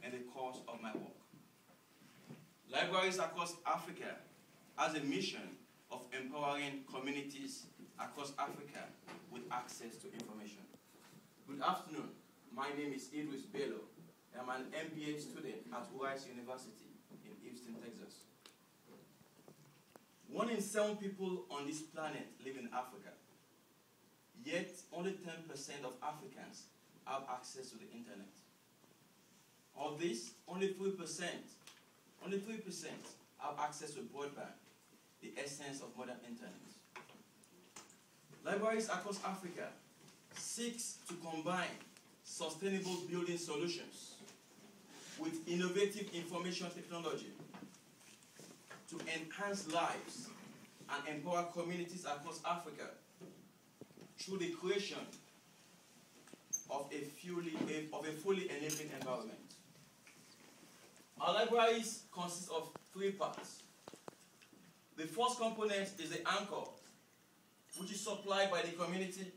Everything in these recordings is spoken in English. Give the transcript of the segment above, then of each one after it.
in the course of my work. Libraries across Africa has a mission of empowering communities across Africa with access to information. Good afternoon. My name is Idris Bello. I'm an MBA student at Rice University in Houston, Texas. 1 in 7 people on this planet live in Africa. Yet, only 10% of Africans have access to the internet. Of this, only 3% have access to broadband, the essence of modern internet. Libraries across Africa seek to combine sustainable building solutions with innovative information technology to enhance lives and empower communities across Africa through the creation of a fully enabling environment. Our libraries consist of 3 parts. The first component is the anchor, which is supplied by the community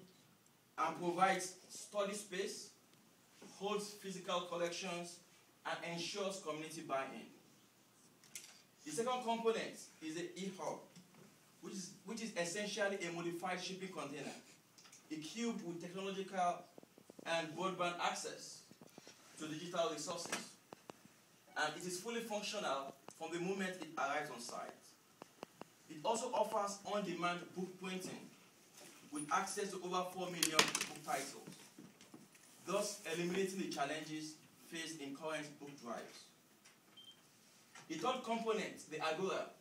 and provides study space, holds physical collections, and ensures community buy-in. The second component is the e-hub, which is essentially a modified shipping container, equipped with technological and broadband access to digital resources. And it is fully functional from the moment it arrives on site. It also offers on-demand book printing with access to over 4 million book titles, thus eliminating the challenges faced in current book drives. The third component, the Agora,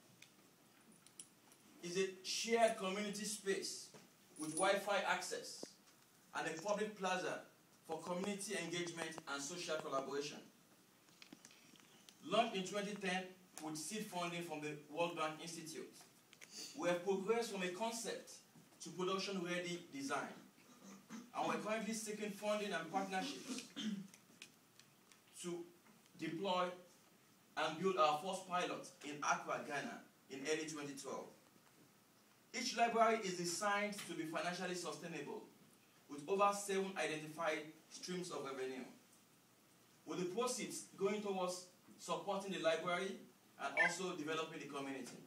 is a shared community space with Wi-Fi access and a public plaza for community engagement and social collaboration. Launched in 2010 with seed funding from the World Bank Institute, we have progressed from a concept to production-ready design, and we're currently seeking funding and partnerships to deploy and build our first pilot in Accra, Ghana in early 2012. Each library is designed to be financially sustainable with over 7 identified streams of revenue, with the proceeds going towards supporting the library and also developing the community.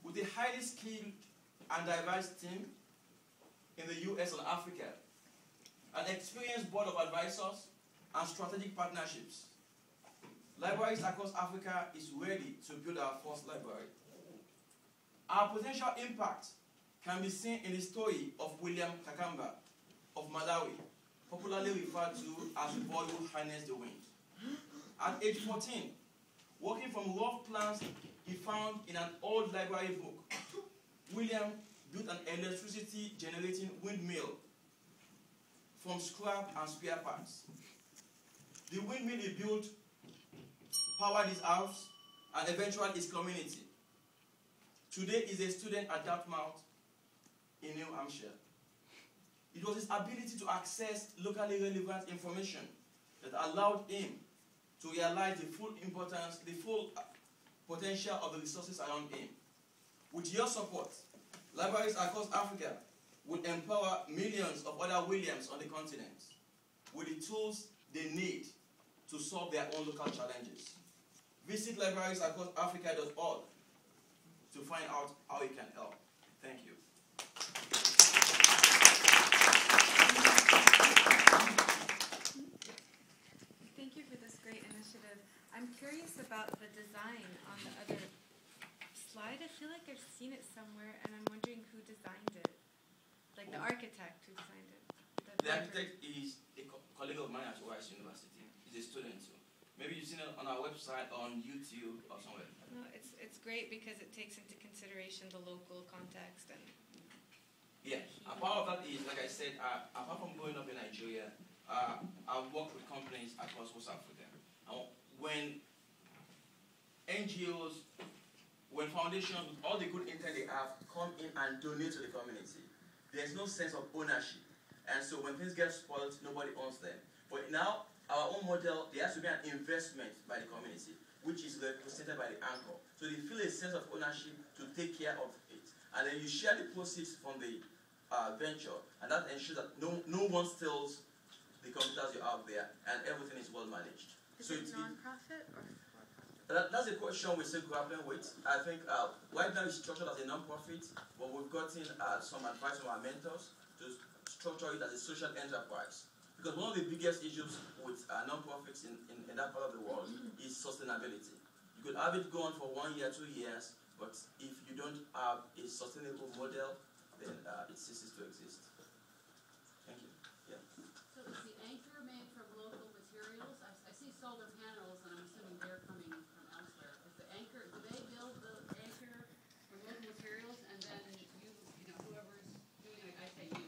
With a highly skilled and diverse team in the US and Africa, an experienced board of advisors, and strategic partnerships, Libraries Across Africa is ready to build our first library. Our potential impact can be seen in the story of William Kakamba of Malawi, popularly referred to as the boy who harnessed the wind. At age 14, working from rough plans he found in an old library book, William built an electricity-generating windmill from scrap and spare parts. The windmill he built powered his house and eventually his community. Today, he is a student at Dartmouth in New Hampshire. It was his ability to access locally relevant information that allowed him to realize the full importance, the full potential of the resources around him. With your support, libraries across Africa will empower millions of other Williams on the continent with the tools they need to solve their own local challenges. Visit librariesacrossafrica.org to find out how you can help. Thank you. Thank you for this great initiative. I'm curious about the design on the other slide. I feel like I've seen it somewhere, and I'm wondering who designed it. Like the architect who designed it. The architect is a colleague of mine at Rice University. He's a student too. Maybe you've seen it on our website, on YouTube, or somewhere. No, it's great because it takes into consideration the local context and. Yeah, a part of that is, like I said, apart from growing up in Nigeria, I've worked with companies across West Africa. And when NGOs, when foundations, with all the good intent they have, come in and donate to the community, there's no sense of ownership. And so when things get spoiled, nobody owns them. But now, our own model, there has to be an investment by the community, which is represented by the anchor. So they feel a sense of ownership to take care of it. And then you share the proceeds from the venture, and that ensures that no one steals the computers you have there, and everything is well managed. Is it non-profit or for-profit? That's a question we're still grappling with. I think right now it's structured as a non-profit, but we've gotten some advice from our mentors to structure it as a social enterprise. Because one of the biggest issues with non-profits in that part of the world is sustainability. You could have it go on for 1 year, 2 years, but if you don't have a sustainable model, then it ceases to exist. Thank you. Yeah. So is the anchor made from local materials? I see solar panels, and I'm assuming they're coming from elsewhere. Is the anchor, do they build the anchor from local materials, and then whoever's doing it, I say you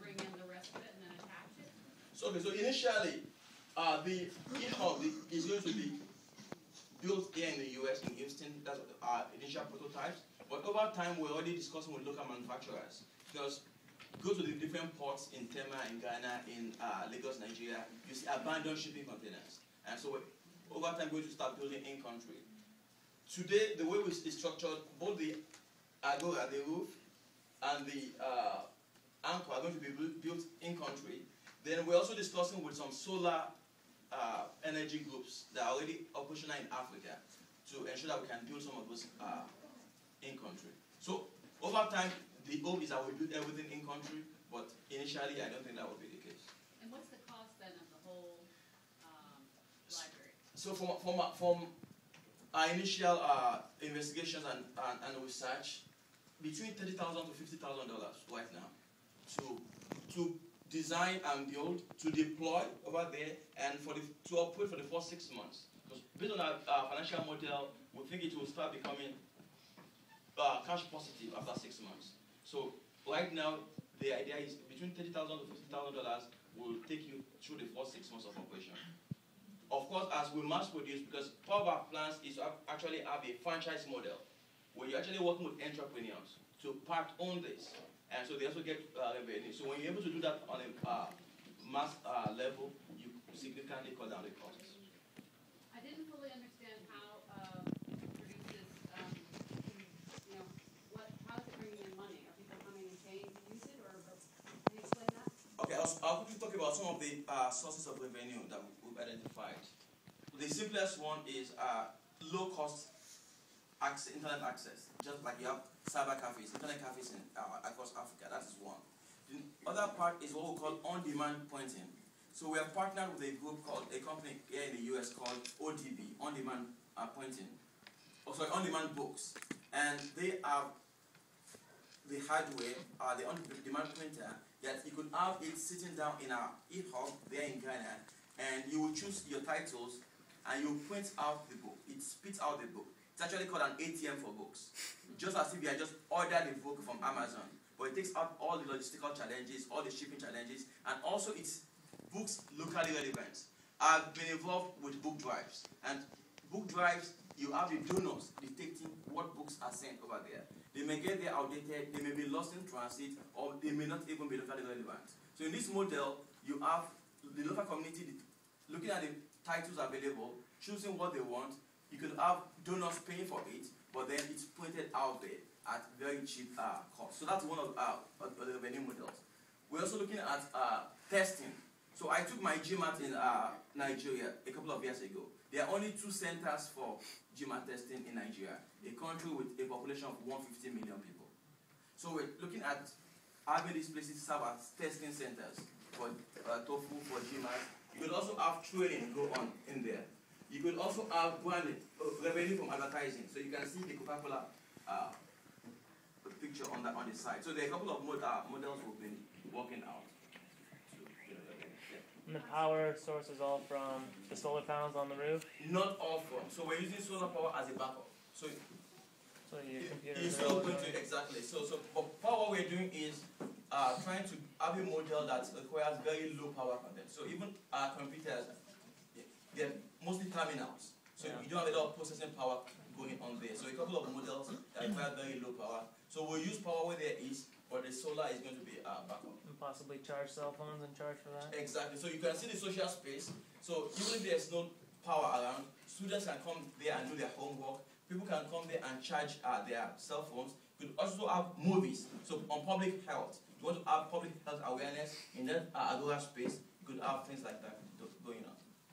bring in the rest of it and then attach it? So initially, the e-hub is going to be built here in the US, in Houston. That's our initial prototypes. But over time, we're already discussing with local manufacturers. Because go to the different ports in Tema, in Ghana, in Lagos, Nigeria, you see abandoned shipping containers. And so over time, we're going to start building in-country. Today, the way it's structured, both the agora, the roof, and the anchor are going to be built in-country. Then we're also discussing with some solar energy groups that are already operational in Africa to ensure that we can build some of those in-country. So over time, the hope is that we build everything in-country, but initially, I don't think that would be the case. And what's the cost then of the whole library? So from our initial investigations and research, between $30,000 to $50,000 right now to design and build, to deploy over there, and to operate for the first 6 months. Because based on our financial model, we think it will start becoming cash positive after 6 months. So right now, the idea is between $30,000 to $50,000 will take you through the first 6 months of operation. Of course, as we mass produce, because part of our plans is to actually have a franchise model, where you're actually working with entrepreneurs to part-own this. And so they also get revenue. So when you're able to do that on a mass level, you significantly cut down the costs. I didn't fully understand how produces, how is it bringing in money? Are people coming and paying to use it, or can you explain that? Okay, I'll quickly talk about some of the sources of revenue that we've identified. The simplest one is low-cost internet access, just like you have cyber cafes, internet cafes across Africa. That is one. The other part is what we call on-demand pointing. So we have partnered with a group called, a company here in the US called ODB, on-demand pointing. On-demand books. And they have the hardware, the on-demand printer, that you could have it sitting down in our e-hub there in Ghana, and you will choose your titles, and you print out the book. It spits out the book. It's actually called an ATM for books. Just as if you had just ordered a book from Amazon. But it takes out all the logistical challenges, all the shipping challenges, and also it's books locally relevant. I've been involved with book drives. And book drives, you have the donors dictating what books are sent over there. They may get there outdated, they may be lost in transit, or they may not even be locally relevant. So in this model, you have the local community looking at the titles available, choosing what they want. You could have donors paying for it, but then it's printed out there at very cheap cost. So that's one of the revenue models. We're also looking at testing. So I took my GMAT in Nigeria a couple of years ago. There are only 2 centers for GMAT testing in Nigeria, a country with a population of 150 million people. So we're looking at having these places serve as testing centers for TOEFL, for GMAT. You could also have training go on in there. You could also have branding, revenue from advertising. So you can see the Coca-Cola picture on the side. So there are a couple of models we've been working out. And the power source is all from the solar panels on the roof? Not all from. So we're using solar power as a backup. So your computer is still going to exactly. So but part what we're doing is trying to have a model that requires very low power content. So even our computers, they're mostly terminals. So you don't have a lot of processing power going on there. So a couple of models that require very low power. So we'll use power where there is, but the solar is going to be backup. And possibly charge cell phones and charge for that? Exactly. So you can see the social space. So even if there's no power around, students can come there and do their homework. People can come there and charge their cell phones. You could also have movies. So on public health, you want to have public health awareness in that Agora space, you could have things like that.